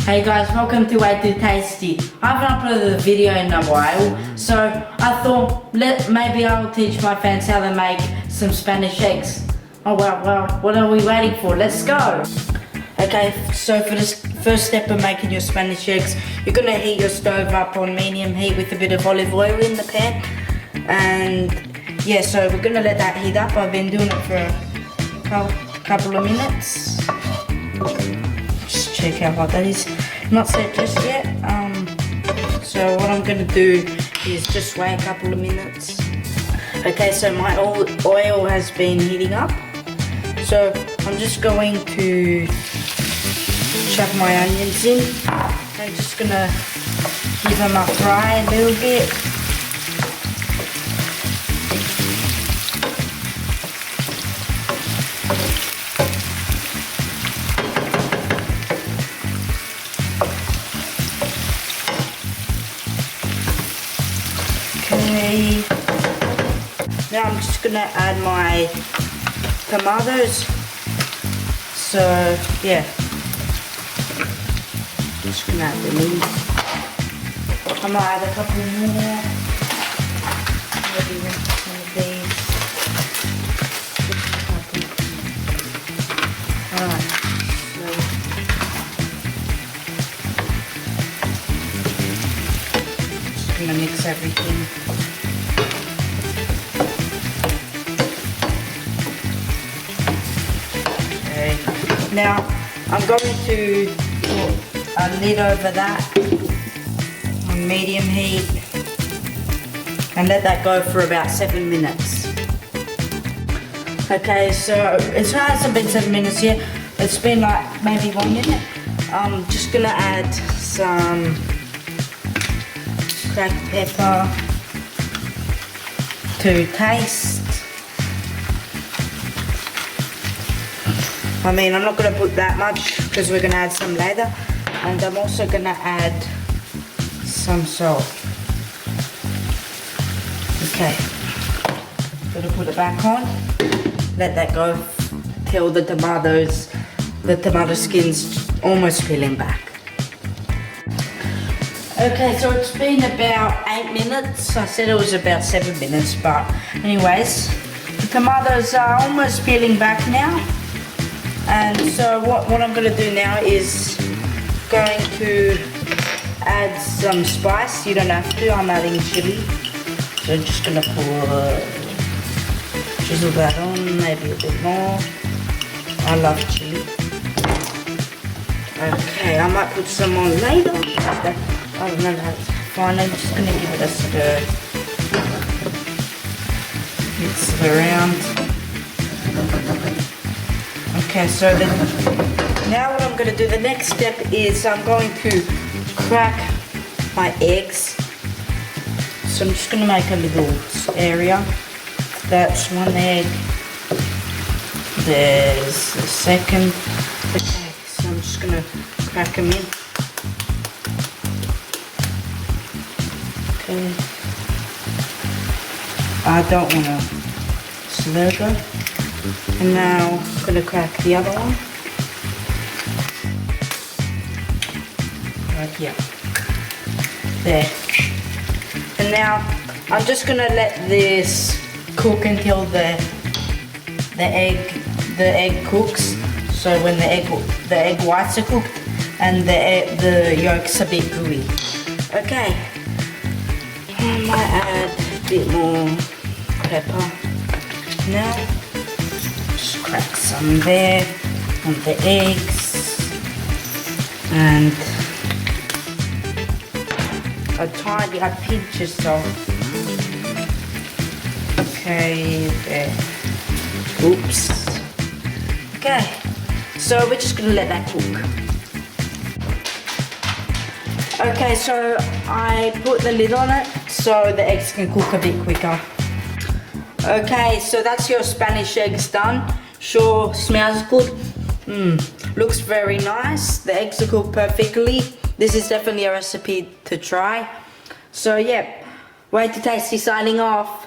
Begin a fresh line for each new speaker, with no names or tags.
Hey guys, welcome to Way Too Tasty. I haven't uploaded a video in a while, so I thought maybe I'll teach my fans how to make some Spanish eggs. Oh well, what are we waiting for? Let's go! Okay, so for this first step of making your Spanish eggs, you're gonna heat your stove up on medium heat with a bit of olive oil in the pan. And yeah, so we're gonna let that heat up. I've been doing it for a couple of minutes. Just check how hot that is. Not set just yet. So what I'm gonna do is just wait a couple of minutes. Okay, so my oil has been heating up. So I'm just going to chuck my onions in. I'm just gonna give them a fry a little bit. Okay, now I'm just gonna add my tomatoes. So yeah, just gonna add them in. I might add a couple more. Maybe one of these. Alright, so just gonna mix everything. Now, I'm going to put a lid over that on medium heat and let that go for about 7 minutes. Okay, so it hasn't been 7 minutes yet. It's been like maybe 1 minute. I'm just gonna add some cracked pepper to taste. I mean, I'm not going to put that much because we're going to add some later. And I'm also going to add some salt. Okay. Going to put it back on. Let that go till the tomato skin's almost peeling back. Okay, so it's been about 8 minutes. I said it was about 7 minutes, but anyways, the tomatoes are almost peeling back now. And so what I'm going to do now is going to add some spice. You don't have to, I'm adding chili. So I'm just going to drizzle that on, maybe a bit more. I love chili. Okay, I might put some on later. I don't know, that's fine. I'm just going to give it a stir. Mix it around. Okay, so then now what I'm going to do, the next step is I'm going to crack my eggs. So I'm just going to make a little area. That's one egg. There's the second. Okay, so I'm just going to crack them in. Okay. I don't want to slurp it. And now I'm going to crack the other one. Right here. There. And now I'm just going to let this cook until the egg cooks. So when the egg whites are cooked and the yolk's a bit gooey. Okay. I might add a bit more pepper now. Crack some there on the eggs and a pinch of salt. Okay, there. Oops. Okay, so we're just gonna let that cook. Okay, so I put the lid on it so the eggs can cook a bit quicker. Okay, so that's your Spanish eggs done. Sure, smells good. Looks very nice. The eggs are cooked perfectly. This is definitely a recipe to try. So yeah, Way Too Tasty signing off.